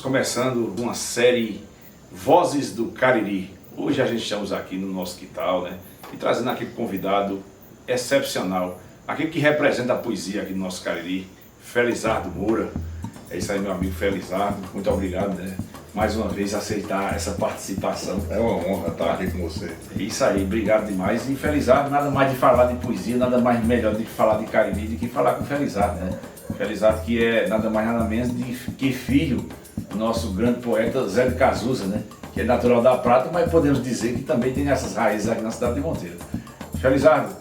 começando uma série Vozes do Cariri. Hoje a gente estamos aqui no nosso quintal, né? E trazendo aquele convidado excepcional, aquele que representa a poesia aqui no nosso Cariri, Felizardo Moura. É isso aí, meu amigo Felizardo, muito obrigado, né? Mais uma vez aceitar essa participação. É uma honra estar aqui com você. É isso aí, obrigado demais. E Felizardo, nada mais de falar de poesia, nada mais melhor do que falar de Cariri, do que falar com Felizardo, né? Felizardo que é nada mais nada menos que filho do nosso grande poeta Zé de Cazuza, né? Que é natural da Prata, mas podemos dizer que também tem essas raízes aqui na cidade de Monteiro. Felizardo,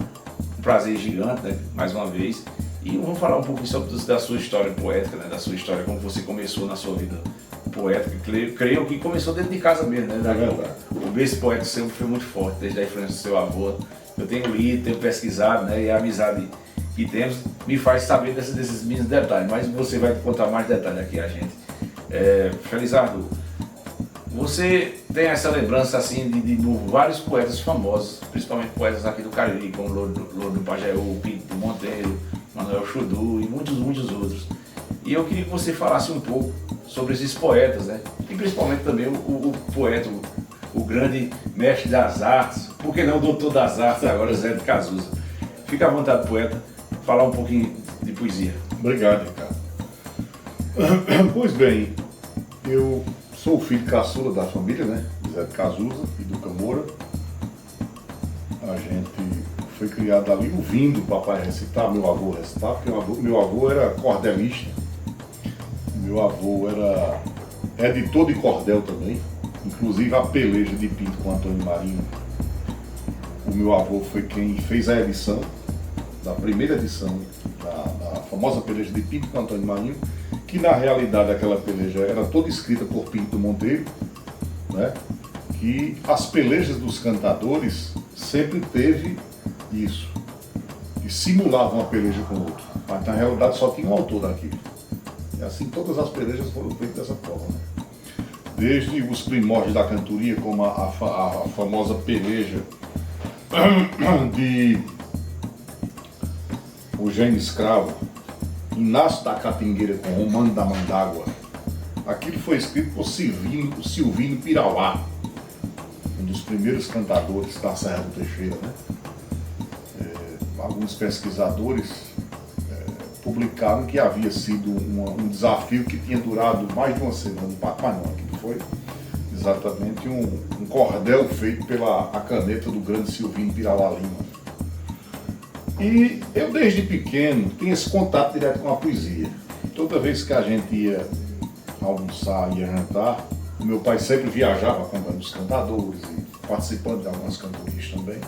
um prazer gigante, né? Mais uma vez. E vamos falar um pouquinho sobre da sua história poética, né? Da sua história, como você começou na sua vida poética. Creio que começou dentro de casa mesmo, né? O berço poético sempre foi muito forte, desde a influência do seu avô. Eu tenho lido, tenho pesquisado, né? E a amizade que temos me faz saber desses mínimos detalhes, mas você vai contar mais detalhes aqui a gente. Felizardo, você tem essa lembrança assim de vários poetas famosos, principalmente poetas aqui do Cariri, como Louro do Pajeú, Pinto do Monteiro, Manuel Chudu e muitos outros. E eu queria que você falasse um pouco sobre esses poetas, né? E principalmente também o poeta, o grande mestre das artes, por que não o doutor das artes agora, Zé de Cazuza. Fica à vontade, poeta, falar um pouquinho de poesia. Obrigado, Ricardo. Pois bem, eu sou o filho caçula da família, né? Zé de Cazuza e do Moura. A gente foi criado ali ouvindo o papai recitar, meu avô recitar, porque meu avô era cordelista. Meu avô era editor de cordel também, inclusive a peleja de Pinto com Antônio Marinho. O meu avô foi quem fez a edição, da primeira edição da famosa peleja de Pinto com Antônio Marinho, que na realidade aquela peleja era toda escrita por Pinto do Monteiro, né? Que as pelejas dos cantadores sempre teve isso, que simulavam uma peleja com o outro, mas na realidade só tinha um autor daquilo. E assim todas as pelejas foram feitas dessa forma, né? Desde os primórdios da cantoria, como a famosa peleja de o Gênio Escravo, Inácio da Catingueira com Romano da Mandágua. Aquilo foi escrito por Silvino Pirauá, um dos primeiros cantadores da Serra do Teixeira, né? Alguns pesquisadores publicaram que havia sido um desafio que tinha durado mais de uma semana, mas não, aquilo foi exatamente um cordel feito pela caneta do grande Silvino Pirauá Lima. E eu desde pequeno tinha esse contato direto com a poesia. Toda vez que a gente ia almoçar, ia jantar, o meu pai sempre viajava acompanhando os cantadores e participando de algumas cantorias também,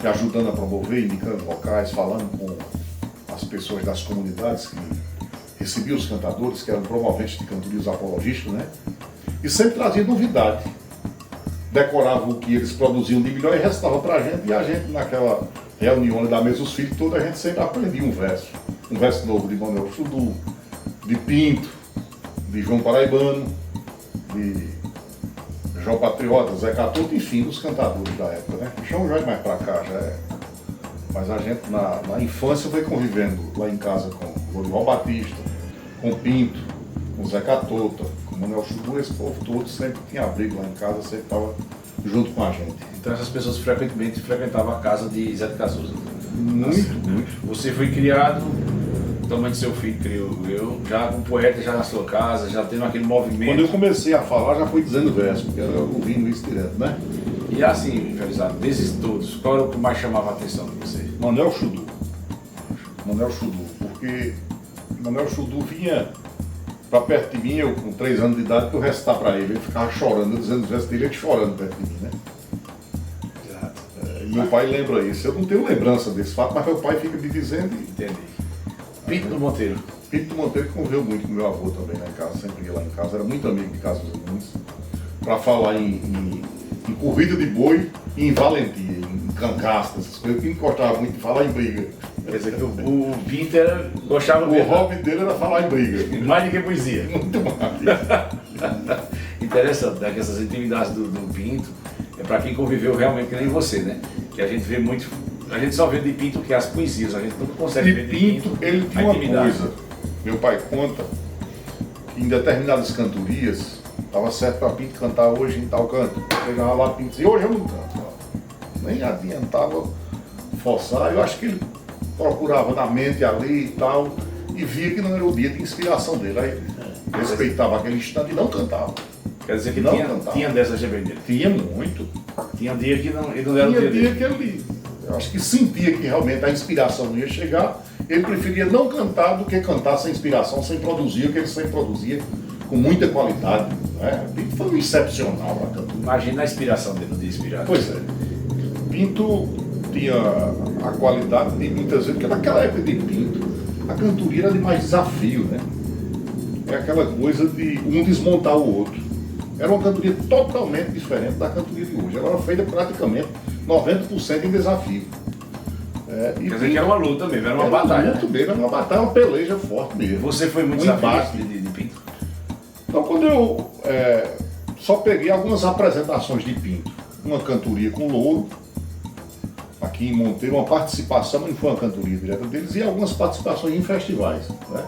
e ajudando a promover, indicando locais, falando com as pessoas das comunidades que recebiam os cantadores, que eram promoventes de cantorias apologistas, né? E sempre trazia novidade. Decorava o que eles produziam de melhor e recitava pra gente, e a gente naquela reunião da mesa dos filhos, toda a gente sempre aprendia um verso novo de Manuel Chudu, de Pinto, de João Paraibano, de João Patriota, Zé Catuto, enfim, dos cantadores da época, né? O João já é mais pra cá, já é. Mas a gente na infância foi convivendo lá em casa com o Lorival Batista, com Pinto, com Zé Catota, com Manuel Chudu, esse povo todo sempre tinha abrigo lá em casa, sempre estava junto com a gente. Então essas pessoas frequentemente frequentavam a casa de Zé de Cazuza. Muito. Você foi criado, também seu filho criou eu, já como poeta, já na sua casa, já tendo aquele movimento. Quando eu comecei a falar, já fui dizendo verso, porque eu ouvindo isso direto, né? E assim, Felizardo, desses todos, qual era o que mais chamava a atenção de você? Manuel Chudu. Manuel Chudu, porque Manuel Chudu vinha pra perto de mim, eu com 3 anos de idade, que eu recitar pra ele ficava chorando, eu dizendo os versos dele, ele chorando perto de mim, né? Exato. E meu pai lembra isso. Eu não tenho lembrança desse fato, mas meu pai fica me dizendo. Entendi. Pinto do Monteiro. Pinto do Monteiro conviveu muito com meu avô também lá em casa, sempre ia lá em casa, era muito amigo de Cazuza Nunes, para falar em corrida de boi e em valentia, em cangaço, essas coisas. O Pinto gostava muito de falar em briga. Quer dizer que o Pinto gostava O mesmo. hobby dele era falar em briga. Mais do que poesia. Muito mais. Interessante, né? Que essas intimidades do Pinto é para quem conviveu realmente, que nem você, né? Que a gente vê muito. A gente só vê de Pinto que as poesias, a gente não consegue ver E de Pinto, ele tinha a uma intimidade. coisa. Meu pai conta em determinadas cantorias, estava certo para Pinto cantar hoje em tal canto. Chegava lá, Pinto dizia, hoje eu não canto. Ó. Nem adiantava forçar, eu acho que ele procurava na mente ali e tal, e via que não era o dia de inspiração dele. Aí respeitava aquele instante e não cantava. Quer dizer que não tinha dessa também dele. Tinha muito. Tinha dia que não, ele não era o Tinha dia dia dele. que ele, eu acho que sentia que realmente a inspiração não ia chegar, ele preferia não cantar do que cantar sem inspiração, sem produzir, o que ele sempre produzia com muita qualidade. Né? Pinto foi um excepcional na cantora. Imagina a inspiração dele, no dia inspirado. Pois é. Pinto tinha a qualidade de muitas vezes, porque naquela época de Pinto, a cantoria era de mais desafio, né? É aquela coisa de um desmontar o outro. Era uma cantoria totalmente diferente da cantoria de hoje. Ela era feita praticamente 90% em desafio. Quer dizer que era uma luta mesmo, era uma batalha. Muito mesmo, era uma batalha, uma peleja forte mesmo. Você foi muito embate de Pinto? Então, quando eu só peguei algumas apresentações de Pinto, uma cantoria com Louro, aqui em Monteiro, uma participação, não foi uma cantoria direta deles, e algumas participações em festivais, né?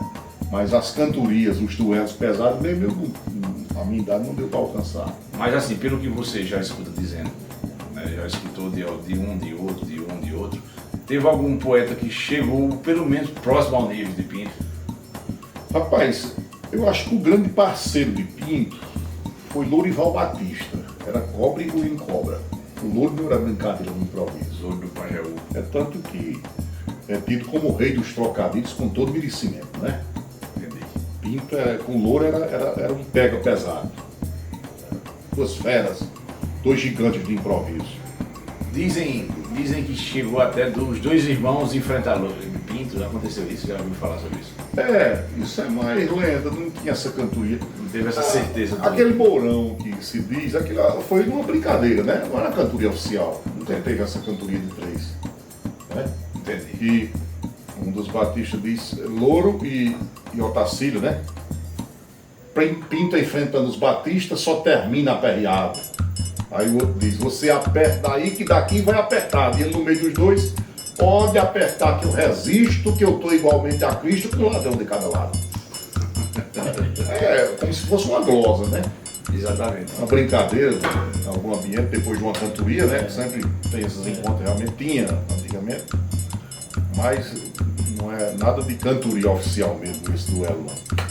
Mas as cantorias, os duelos pesados, mesmo a minha idade não deu para alcançar. Mas assim, pelo que você já escuta dizendo, né, já escutou de um, de outro, teve algum poeta que chegou pelo menos próximo ao nível de Pinto? Rapaz, eu acho que o grande parceiro de Pinto foi Lourival Batista, era cobra engolindo cobra. O Louro não era brincadeira no improviso. Louro do Pajeú. É tanto que é tido como o rei dos trocadilhos com todo merecimento, né? Entendi. Pinto com Louro era um pega pesado. Duas feras, dois gigantes de improviso. Dizem que chegou até dos dois irmãos enfrentar Pinto, aconteceu isso? Já ouviu falar sobre isso? Isso é mais lenda, não tinha essa cantoria. Não teve essa certeza. Aquele Mourão que se diz, aquilo foi uma brincadeira, né? Não era cantoria oficial, não teve essa cantoria de três. Né? Entendi. E um dos batistas diz, Louro e Otacílio, né? Pinto enfrentando os batistas, só termina aperreado. Aí o outro diz, você aperta daí que daqui vai apertar. E ele no meio dos dois, pode apertar que eu resisto, que eu estou igualmente a Cristo, com um ladrão de cada lado. É como se fosse uma glosa, né? Exatamente. Uma brincadeira em algum ambiente, depois de uma cantoria, né? Sempre tem esses encontros, realmente tinha antigamente. Mas não é nada de cantoria oficial mesmo, esse duelo, não.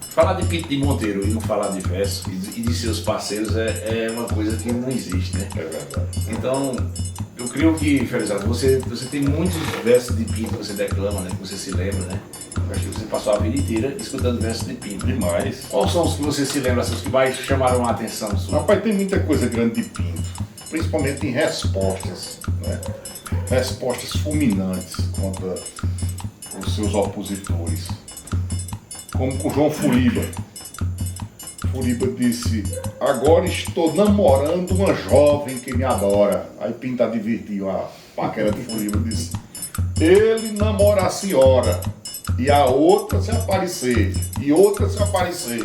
Falar de Pinto de Monteiro e não falar de verso e de seus parceiros é uma coisa que não existe, né? É verdade. Então, eu creio que, Felizardo, você tem muitos versos de Pinto que você declama, né? Que você se lembra, né? Eu acho que você passou a vida inteira escutando versos de Pinto. Demais. Quais são os que você se lembra, os que mais chamaram a atenção sua? Rapaz, tem muita coisa grande de Pinto, principalmente em respostas, né? Respostas fulminantes contra os seus opositores. Como com João Furiba. Furiba disse, agora estou namorando uma jovem que me adora. Aí Pinto advertiu a paquera de Furiba, disse, ele namora a senhora, e a outra se aparecer, e outra se aparecer.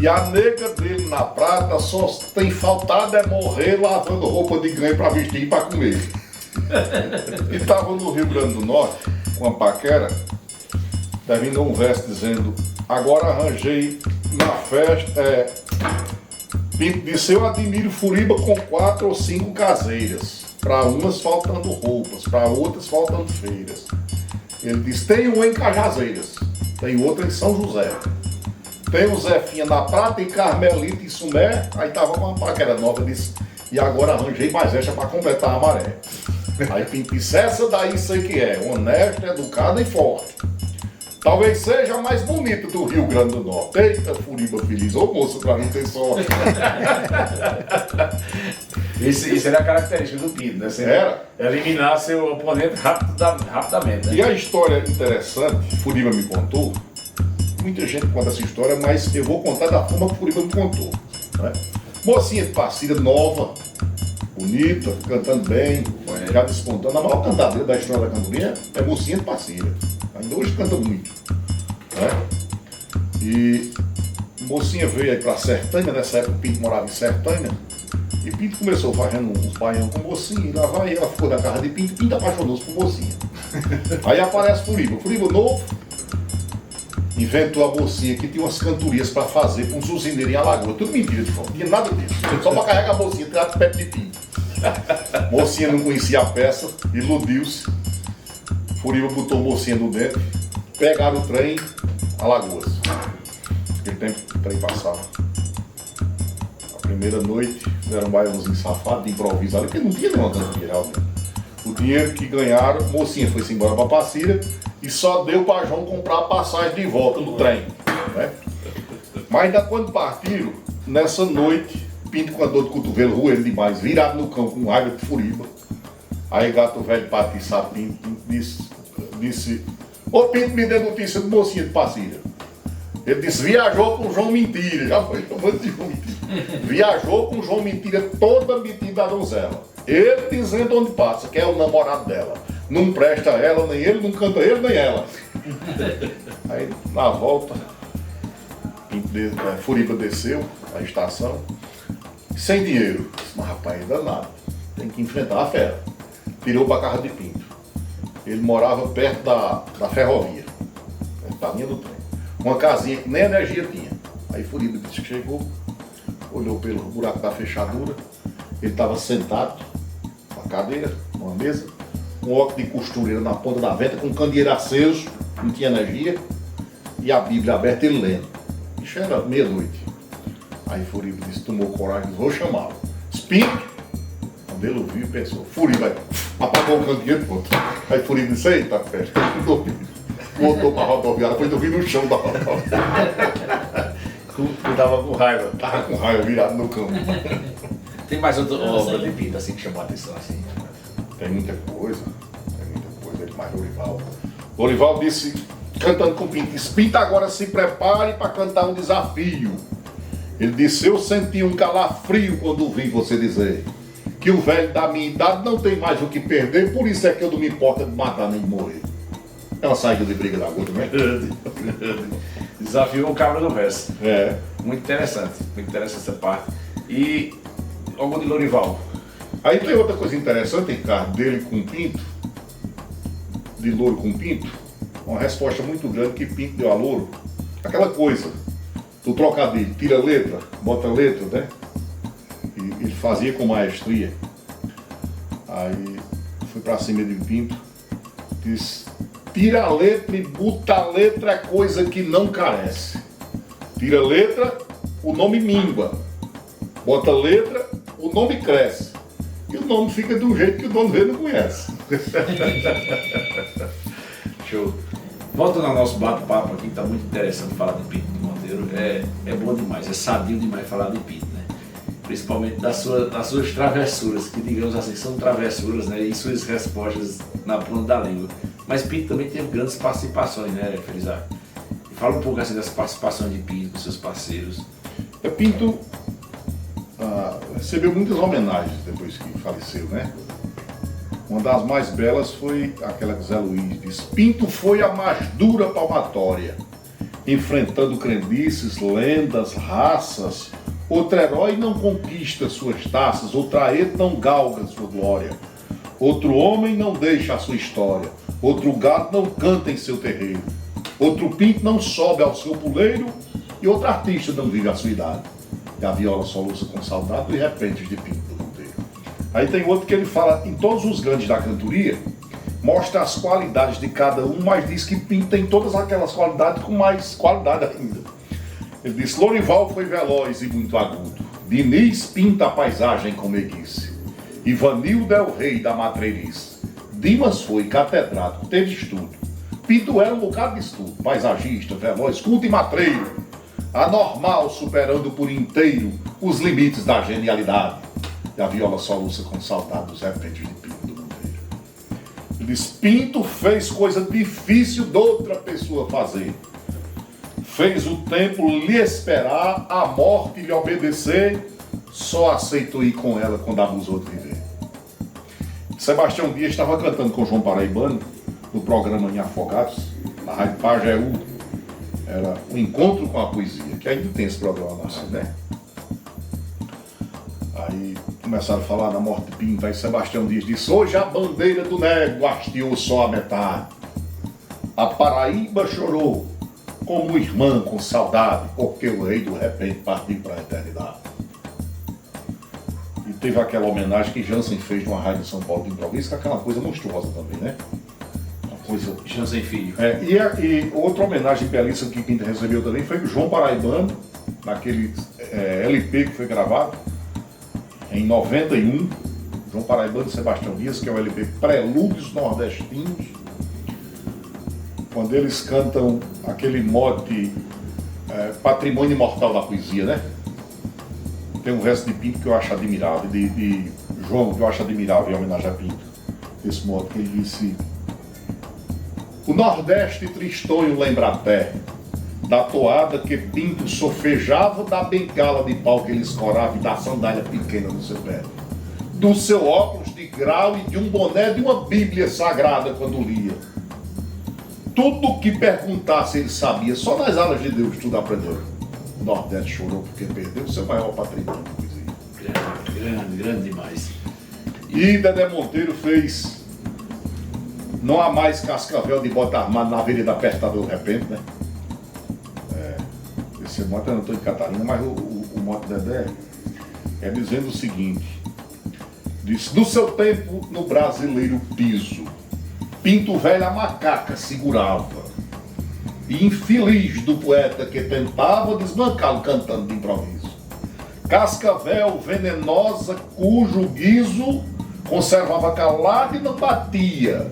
E a nega dele na prata só tem faltado é morrer lavando roupa de ganho para vestir e para comer. E estava no Rio Grande do Norte, com a paquera, terminou um verso dizendo, agora arranjei na festa, Pinto disse, eu admiro Furiba com 4 ou 5 caseiras, para umas faltando roupas, para outras faltando feiras. Ele disse, tem uma em Cajazeiras, tem outra em São José. Tem o Zefinha na Prata e Carmelita em Sumé, aí tava uma paquera nova, disse, e agora arranjei mais esta para completar a maré. Aí Pinto disse, essa daí sei que é, honesta, educada e forte. Talvez seja a mais bonita do Rio Grande do Norte. Eita, Furiba feliz, ô moço, pra não ter sorte. Isso era a característica do Pinto, né? Você Era. eliminar seu oponente rapidamente. Né? E a história interessante, Furiba me contou, muita gente conta essa história, mas eu vou contar da forma que Furiba me contou. Né? Mocinha de Passira, nova, bonita, cantando bem, já despontando. A maior cantadeira da história da cantoria é Mocinha de Passira. Ainda hoje canta muito. Né? E Mocinha veio aí pra Sertânia, nessa época o Pinto morava em Sertânia, e Pinto começou fazendo uns baião com Mocinha, e lá vai, ela ficou na casa de Pinto, Pinto apaixonou-se por Mocinha. Aí aparece Furiba novo, inventou a mocinha que tinha umas cantorias para fazer com uns usineiros em Alagoas. Tudo mentira de fora, não tinha nada disso. Só para carregar a mocinha, tirar de perto de pinto. Mocinha não conhecia a peça, iludiu-se. Furiba botou mocinha no dentro, pegaram o trem, Alagoas. Aquele tempo o trem passava. A primeira noite, fizeram um baiãozinho safado, de improviso ali, porque não tinha nenhuma cantoria realmente. O dinheiro que ganharam, mocinha foi-se embora para Passira e só deu para João comprar a passagem de volta no trem. Né? Mas ainda quando partiram, nessa noite, Pinto com a dor de cotovelo, roendo demais, virado no cão com raiva de Furiba. Aí gato velho patiçar Pinto, disse: ô Pinto, me dê notícia de mocinha de Passira. Ele disse: viajou com João Mentira, já foi chamando de João Mentira. Viajou com João Mentira, toda metida a donzela. Ele dizendo onde passa, que é o namorado dela. Não presta ela, nem ele, não canta ele, nem ela. Aí, na volta, Furiba desceu a estação, sem dinheiro. Disse: mas rapaz, é danado, tem que enfrentar a fera. Tirou para a casa de Pinto. Ele morava perto da ferrovia, perto da linha do trem. Uma casinha que nem energia tinha. Aí Furiba disse que chegou, olhou pelo buraco da fechadura, ele estava sentado, numa cadeira, numa mesa, um óculos de costureira na ponta da venta, com um candeeiro aceso, não tinha energia, e a Bíblia aberta ele lendo. Isso era meia-noite. Aí Furiba disse, tomou coragem, disse: vou chamá-lo. Pinto. Quando ele ouviu, pensou: Furiba, apagou o candeeiro, pronto. Aí Furiba disse: eita, festa, voltou para a rodoviária, foi dormir no chão da rodoviária. Tu tava com raiva. Tava com raiva, virado no campo. Tem mais outra obra de Pinto assim que chamou a atenção assim? Tem muita coisa, ele mais Lorival. Lorival disse, cantando com Pinto, disse: Pinto, agora se prepare para cantar um desafio. Ele disse: eu senti um calafrio quando ouvi você dizer que o velho da minha idade não tem mais o que perder, por isso é que eu não me importo de matar nem de morrer. É uma saída de briga da gota, né? Desafiou o cabra do verso. É. Muito interessante essa parte. E algo de Lorival. Aí tem outra coisa interessante, Ricardo, dele com Pinto, de Louro com Pinto, uma resposta muito grande que Pinto deu a Louro. Aquela coisa do trocadilho, tira letra, bota letra, né? E ele fazia com maestria. Aí foi pra cima de Pinto, disse: tira a letra e bota a letra é coisa que não carece. Tira a letra, o nome mingua. Bota a letra, o nome cresce. E o nome fica do jeito que o dono dele não conhece. Show. Voltando ao nosso bate-papo aqui, que está muito interessante falar de Pinto de Monteiro. É bom demais, é sadio demais falar de Pinto, né? Principalmente das suas travessuras, que digamos assim, são travessuras, né? E suas respostas na ponta da língua. Mas Pinto também teve grandes participações, né, Felizardo? Fala um pouco assim das participações de Pinto com seus parceiros. Pinto recebeu muitas homenagens depois que faleceu, né? Uma das mais belas foi aquela que Zé Luiz disse: Pinto foi a mais dura palmatória, enfrentando crendices, lendas, raças. Outro herói não conquista suas taças, outro aeto não galga sua glória. Outro homem não deixa a sua história, outro gado não canta em seu terreiro. Outro pinto não sobe ao seu puleiro e outro artista não vive a sua idade. E a viola soluça com saudade e repentes de Pinto do Monteiro. Aí tem outro que ele fala em todos os grandes da cantoria, mostra as qualidades de cada um, mas diz que Pinto tem todas aquelas qualidades com mais qualidade ainda. Ele diz: Lorival foi veloz e muito agudo. Diniz pinta a paisagem com meiguice. Ivanildo é o rei da matreirice. Dimas foi catedrático, teve estudo. Pinto era um bocado de estudo, paisagista, veloz, culto e matreiro. Anormal, superando por inteiro os limites da genialidade. E a viola soluça com saudade dos repentes de Pinto do Monteiro. Ele diz: Pinto fez coisa difícil de outra pessoa fazer. Fez o tempo lhe esperar, a morte lhe obedecer, só aceitou ir com ela quando abusou de viver. Sebastião Dias estava cantando com João Paraibano no programa Em Afogados, na Rádio Pajeú. Era um encontro com a poesia, que ainda tem esse programa na rádio, né? Aí começaram a falar da morte de Pinto, aí Sebastião Dias disse: hoje a bandeira do nego hasteou só a metade. A Paraíba chorou, como irmã com saudade, porque o rei do repente partiu para a eternidade. E teve aquela homenagem que Jansen fez numa rádio de São Paulo de improviso, que é aquela coisa monstruosa também, né? Uma coisa... Jansen Filho. E outra homenagem belíssima que quem recebeu também foi o João Paraibano, naquele LP que foi gravado em 91, João Paraibano e Sebastião Dias, que é o LP Prelúdios Nordestinos, quando eles cantam aquele mote Patrimônio Imortal da Poesia, né? Tem um verso de Pinto que eu acho admirável, de João, que eu acho admirável em homenagem a Pinto. Esse mote que ele disse: o Nordeste tristonho lembra até da toada que Pinto sofejava, da bengala de pau que ele escorava e da sandália pequena no seu pé, do seu óculos de grau e de um boné de uma bíblia sagrada quando lia. Tudo o que perguntasse ele sabia, só nas aulas de Deus tudo aprendeu. O Nordeste chorou porque perdeu o seu maior patrimônio de poesia. Grande demais. E Dedé Monteiro fez Não Há Mais Cascavel de Bota Armada na Avenida Apertador do Repente, né? Esse mote eu não estou em Catarina, mas o mote Dedé é dizendo o seguinte: diz, no seu tempo, no brasileiro piso, Pinto Velho a macaca segurava, e infeliz do poeta que tentava desbancá-lo cantando de improviso. Cascavel venenosa, cujo guiso conservava calado e não batia,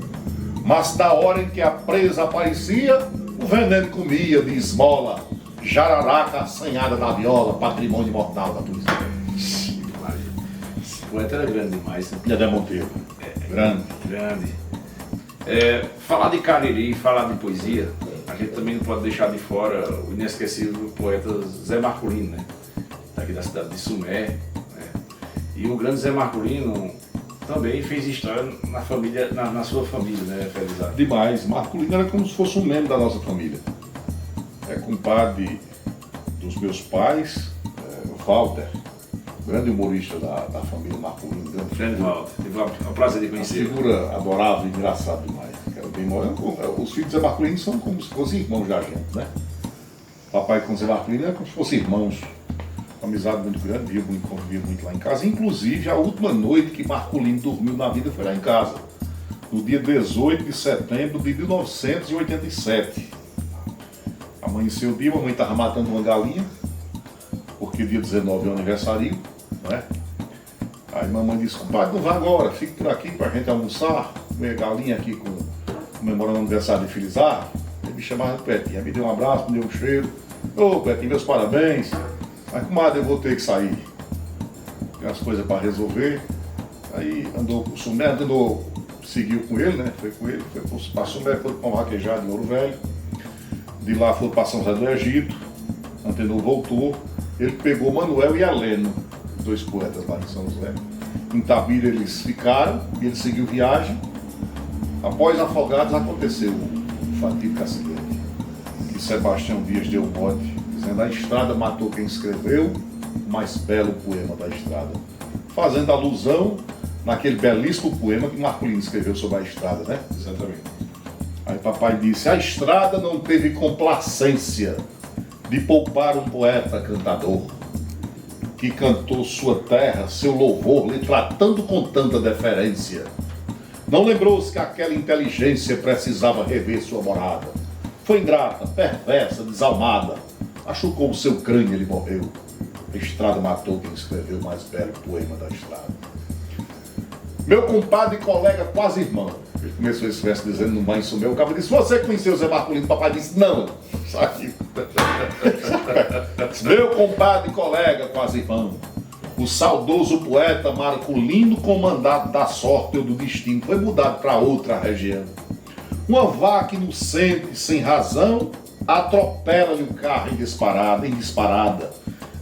mas da hora em que a presa aparecia, o veneno comia de esmola, jararaca assanhada da viola, patrimônio imortal da poesia. Esse poeta era grande demais. Né? Dedé Monteiro. Grande. Falar de Cariri, falar de poesia, a gente também não pode deixar de fora o inesquecível poeta Zé Marculino, né? Daqui da cidade de Sumé. Né? E o grande Zé Marculino também fez história na família, na sua família, né, Felizardo? Demais. Marculino era como se fosse um membro da nossa família. É compadre dos meus pais, Walter, grande humorista da família Marculino. Grande Walter, tive o prazer de conhecer. Uma figura adorável e engraçada demais. Os filhos de Zé Marculino são como se fossem irmãos da gente, né? Papai com Zé Marculino é como se fossem irmãos. Uma amizade muito grande, convivia muito lá em casa. Inclusive, a última noite que Marculino dormiu na vida foi lá em casa, no dia 18 de setembro de 1987. Amanheceu o dia, a mamãe estava matando uma galinha, porque dia 19 é o aniversário, né? Aí mamãe disse: compadre, não vá agora, fique por aqui pra gente almoçar, comer galinha aqui comemorando o aniversário de Felizardo. Ele me chamava de Petinho, aí me deu um abraço, me deu um cheiro. Ô Petinho, meus parabéns. Mas comadre, eu vou ter que sair. Tem umas coisas para resolver. Aí andou pro Sumé, seguiu com ele, né? Foi com ele, foi para Sumé, foi para um vaquejado em Ouro Velho. De lá foi para São José do Egito. Antenor voltou. Ele pegou Manuel e Heleno, dois poetas lá em São José. Em Tabira eles ficaram e ele seguiu viagem. Após Afogados aconteceu o fatídico acidente, que Sebastião Dias deu mote, dizendo: a estrada matou quem escreveu o mais belo poema da estrada, fazendo alusão naquele belíssimo poema que Marculino escreveu sobre a estrada, né? Exatamente. Aí papai disse: a estrada não teve complacência de poupar um poeta cantador, que cantou sua terra, seu louvor, lhe tratando com tanta deferência. Não lembrou-se que aquela inteligência precisava rever sua morada. Foi ingrata, perversa, desalmada. Machucou o seu crânio e ele morreu. A estrada matou quem escreveu o mais belo poema da estrada. Meu compadre e colega, quase irmão. Ele começou esse verso dizendo no Mãe Sumé. O cabo disse: você conheceu o Zé Marculino? Papai disse: não. Saiu. Meu compadre e colega, quase irmão. O saudoso poeta Marculino, com mandato da sorte ou do destino, foi mudado para outra região. Uma vaca inocente, sem razão, atropela-lhe o carro em disparada.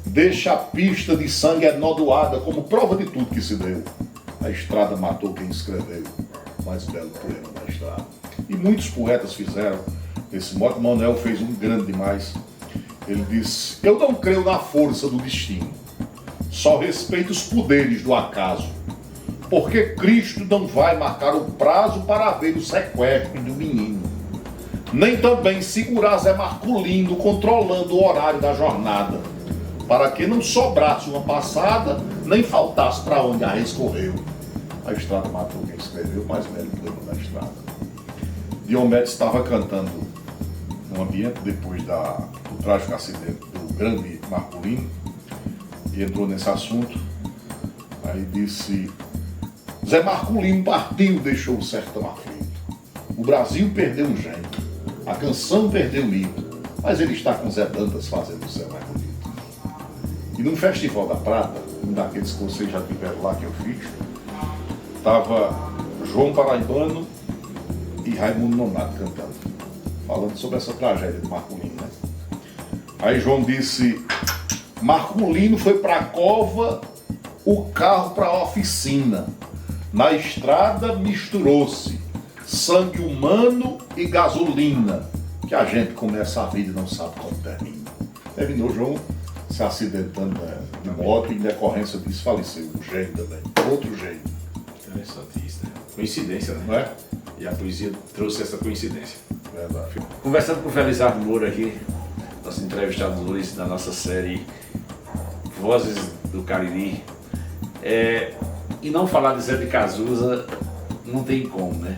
Deixa a pista de sangue enodoada como prova de tudo que se deu. A estrada matou quem escreveu o mais belo poema da estrada. E muitos poetas fizeram esse mote. Manuel fez um grande demais. Ele disse: eu não creio na força do destino, só respeito os poderes do acaso, porque Cristo não vai marcar o prazo para ver o sequestro do menino. nem também segurar Zé Marculino controlando o horário da jornada, para que não sobrasse uma passada, nem faltasse para onde a escorreu. A estrada matou quem escreveu, mais velho problema da estrada. Diomedes estava cantando no ambiente depois do trágico acidente do grande Marculino, e entrou nesse assunto. Aí disse: Zé Marculino partiu, deixou o sertão aflito. O Brasil perdeu o jeito, a canção perdeu o mito, mas ele está com Zé Dantas fazendo o céu mais bonito. E num Festival da Prata, um daqueles que vocês já tiveram lá que eu fiz, estava João Paraibano e Raimundo Nonato cantando, falando sobre essa tragédia de Marculino, né? Aí João disse: Marculino foi para a cova, o carro para a oficina. Na estrada misturou-se sangue humano e gasolina, que a gente começa a vida e não sabe como termina. Terminou João se acidentando de moto e, em decorrência disso, faleceu. Um jeito também, outro jeito. Interessante isso, né? Coincidência, né? Não é? E a poesia trouxe essa coincidência. Verdade. Conversando com o Felizardo Moura aqui, nosso entrevistado Luiz, da nossa série Vozes do Cariri. E não falar de Zé de Cazuza não tem como, né?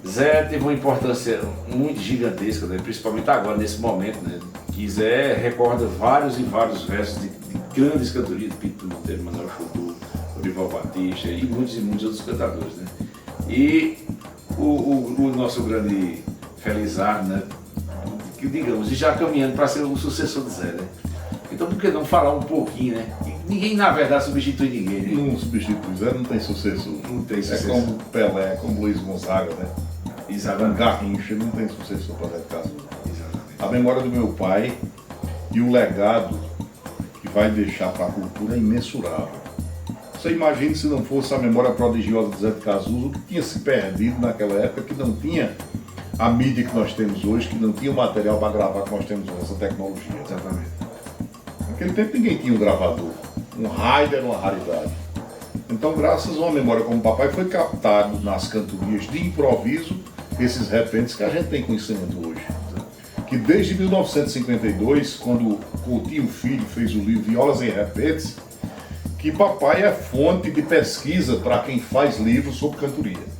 Zé teve uma importância muito gigantesca, né? Principalmente agora, nesse momento, né? Que Zé recorda vários e vários versos de grandes cantorias, de Pinto Monteiro, Manuel Futu, Orival Batista e muitos outros cantadores, né? E o nosso grande Felizardo, né? Que, digamos, e já caminhando para ser o sucessor de Zé, né? Então por que não falar um pouquinho, né? Ninguém, na verdade, substitui ninguém, né? Não substitui, Zé não tem sucessor. Não tem sucessor. É como Pelé, como Luiz Gonzaga, né? Exatamente. Garrincha, não tem sucessor para Zé de Cazuza. Exatamente. A memória do meu pai e o legado que vai deixar para a cultura é imensurável. Você imagina se não fosse a memória prodigiosa de Zé de Cazuza, o que tinha se perdido naquela época, que não tinha a mídia que nós temos hoje, que não tinha o material para gravar que nós temos hoje, essa tecnologia. Exatamente. Naquele tempo ninguém tinha um gravador. Um rádio era uma raridade. Então, graças a uma memória como o papai, foi captado nas cantorias de improviso esses repentes que a gente tem conhecimento hoje. Que desde 1952, quando Coutinho Filho fez o livro Violas em Repentes, que papai é fonte de pesquisa para quem faz livros sobre cantoria.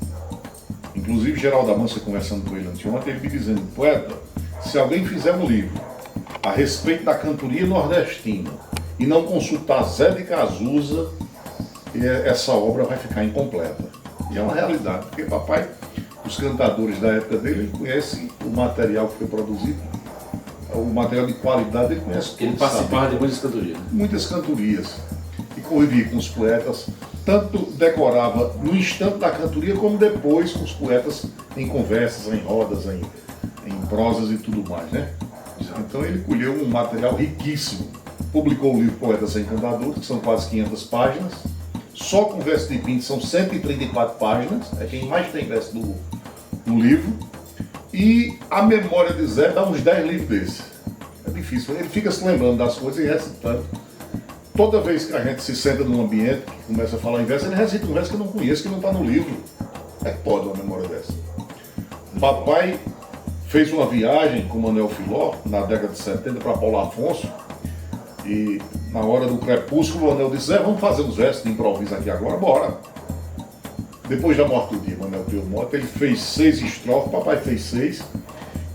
Inclusive, Geraldo Amância, conversando com ele anteontem, ele me dizendo: poeta, se alguém fizer um livro a respeito da cantoria nordestina e não consultar Zé de Cazuza, essa obra vai ficar incompleta. E é uma realidade, porque papai, os cantadores da época dele, ele conhece o material que foi produzido, o material de qualidade, ele conhece tudo. Ele participava de muitas cantorias. Muitas cantorias. E convivia com os poetas, tanto decorava no instante da cantoria, como depois com os poetas em conversas, em rodas, em prosas e tudo mais, né? Então ele colheu um material riquíssimo. Publicou o livro Poetas Sem Cantadores, que são quase 500 páginas. Só com verso de Pinto são 134 páginas. É quem mais tem verso no livro. E a memória de Zé dá uns 10 livros desses. É difícil. Ele fica se lembrando das coisas e recitando. Toda vez que a gente se senta num ambiente, que começa a falar em verso, ele recita um verso que eu não conheço, que não está no livro. É que pode uma memória dessa. Papai fez uma viagem com Manuel Filó, na década de 70, para Paulo Afonso, e na hora do crepúsculo, o Manuel disse: Zé, vamos fazer uns versos de improviso aqui agora, bora. Depois da morte do dia, Manuel criou moto, ele fez 6 estrofes, papai fez 6.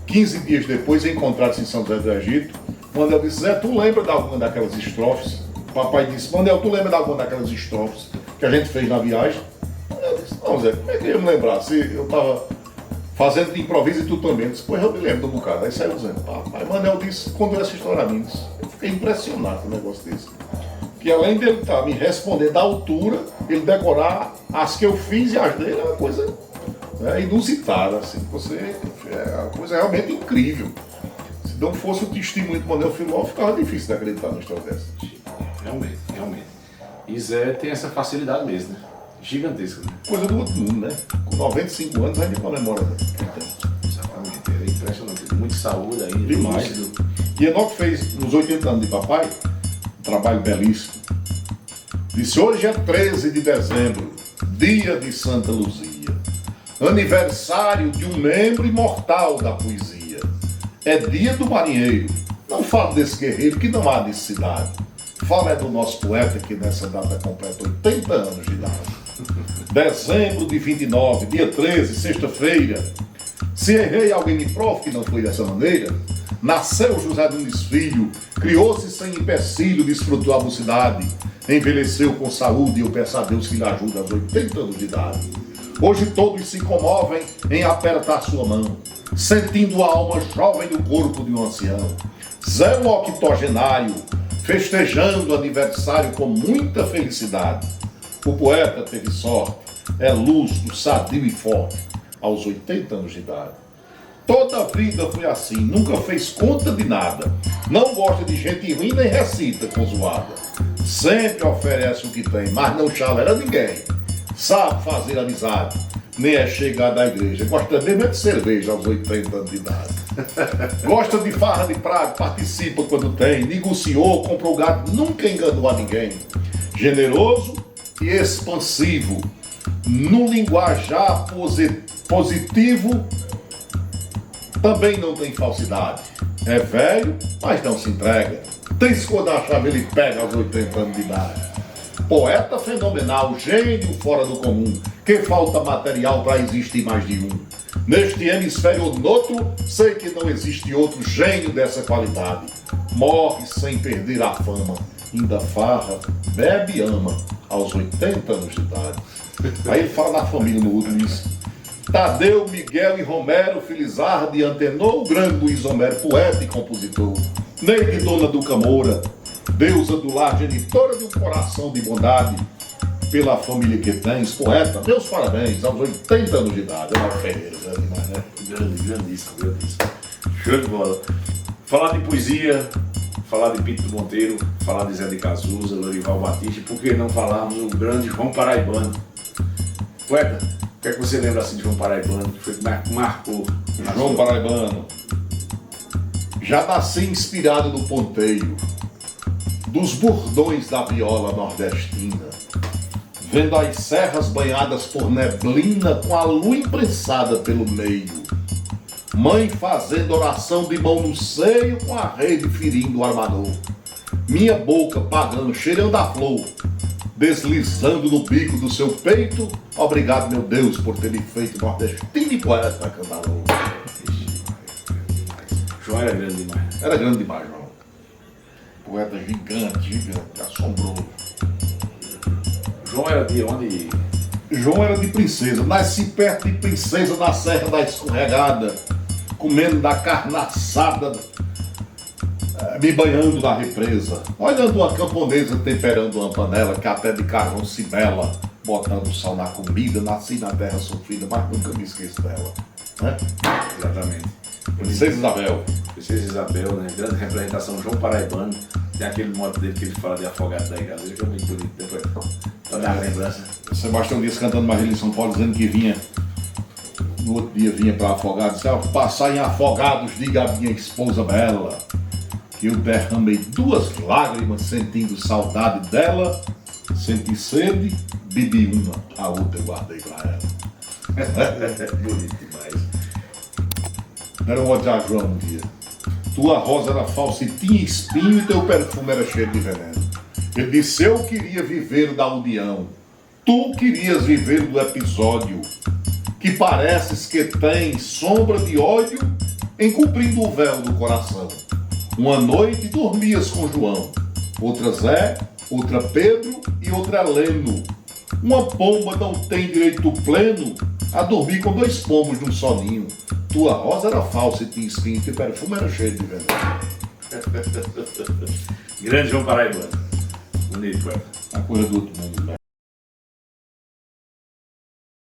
15 dias depois, encontrados em São José do Egito, Manuel disse: Zé, tu lembra de alguma daquelas estrofes? Papai disse: Manuel, tu lembra de alguma daquelas estrofes que a gente fez na viagem? Eu disse: não, Zé, como é que eu ia me lembrar? Se eu estava fazendo de improviso e tu também. Eu disse: pois eu me lembro do bocado. Aí saiu dizendo: papai, Manuel disse, contou essa história a mim. Eu fiquei impressionado com um negócio desse. Que além dele estar me respondendo da altura, ele decorar as que eu fiz e as dele é uma coisa inusitada, assim. É uma coisa realmente incrível. Se não fosse o testemunho do Manuel Filó, ficava difícil de acreditar numa história dessa. Realmente, realmente. E Zé tem essa facilidade mesmo, né? Gigantesca, né? Coisa do outro mundo, né? Com 95 anos ainda com a memória que ele tem. Exatamente, é impressionante. Muita saúde aí. Demais. Lúcido. E Enoque fez, nos 80 anos de papai, um trabalho belíssimo. Disse: hoje é 13 de dezembro, dia de Santa Luzia, aniversário de um membro imortal da poesia. é dia do marinheiro. Não falo desse guerreiro que não há necessidade. Fala é do nosso poeta que nessa data completa 80 anos de idade. Dezembro de 29, dia 13, sexta-feira. Se errei, alguém me prove que não foi dessa maneira. Nasceu José Nunes Filho, criou-se sem empecilho, desfrutou a mocidade, envelheceu com saúde e eu peço a Deus que lhe ajude aos 80 anos de idade. Hoje todos se comovem em apertar sua mão, sentindo a alma jovem do corpo de um ancião. Zé o octogenário, festejando o aniversário com muita felicidade. O poeta teve sorte, é lúcido, sadio e forte, aos 80 anos de idade. Toda a vida foi assim, nunca fez conta de nada. Não gosta de gente ruim nem recita com zoada. Sempre oferece o que tem, mas não chalera ninguém. Sabe fazer amizade, nem é chegado à igreja. Gosta mesmo é de cerveja aos 80 anos de idade. Gosta de farra de praga, participa quando tem. Negociou, comprou gado, nunca enganou a ninguém. Generoso e expansivo. No linguajar positivo, também não tem falsidade. É velho, mas não se entrega. Triscou da chave, ele pega aos 80 anos de idade. Poeta fenomenal, gênio fora do comum, que falta material para existir mais de um. Neste hemisfério ou noutro, sei que não existe outro gênio dessa qualidade. Morre sem perder a fama, ainda farra, bebe e ama, aos 80 anos de idade. Aí ele fala da família no último isso. Tadeu, Miguel e Romero, Felizardo antenou o grande Luiz Homero, poeta e compositor. Neide Dona Duca Moura, deusa do lar, genitora de um coração de bondade. Pela família que tens, poeta, meus parabéns, aos 80 anos de idade. É uma Ferreira, né? Grandíssimo. Show de bola. Falar de poesia, falar de Pinto do Monteiro, falar de Zé de Cazuza, Lorival Batista, por que não falarmos do grande João Paraibano? Poeta, o que é que você lembra assim de João Paraibano, que foi que marcou? João Paraibano já nasci inspirado no ponteio, dos bordões da viola nordestina, vendo as serras banhadas por neblina com a lua imprensada pelo meio. Mãe fazendo oração de mão no seio com a rede ferindo o armador. Minha boca pagando, cheirando a flor, deslizando no bico do seu peito. Obrigado, meu Deus, por ter me feito nordestino e poeta cantador. João era grande demais. Era grande demais, João. Poeta gigante, assombroso. João era de onde? João era de Princesa. Nasci perto de Princesa, na Serra da Escorregada, comendo da carne assada, me banhando na represa, olhando uma camponesa temperando uma panela que até de carvão se mela, botando sal na comida. Nasci na terra sofrida, mas nunca me esqueço dela, né? Exatamente. Princesa Isabel. Princesa Isabel, né? Grande representação, João Paraibano. Tem aquele modo dele que ele fala de afogado da igreja, que é muito bonito depois. Pra dar a lembrança. Sebastião Dias cantando Marília em São Paulo, dizendo que vinha, no outro dia vinha para Afogados. Se ao passar em Afogados, diga a minha esposa bela, que eu derramei 2 lágrimas sentindo saudade dela. Senti sede, bebi uma, a outra eu guardei para ela. Bonito demais. Era um odiar João um dia. Tua rosa era falsa e tinha espinho e teu perfume era cheio de veneno. Ele disse, eu queria viver da união. Tu querias viver do episódio. Que pareces que tens sombra de ódio encobrindo o véu do coração. Uma noite dormias com João. Outra Zé, outra Pedro e outra Leno. Uma pomba não tem direito pleno a dormir com 2 pombos num só ninho. Tua rosa era falsa e tinha espinho, e teu perfume era cheio de veneno. Grande João Paraibano. Bonito, poeta. A coisa do outro mundo, né?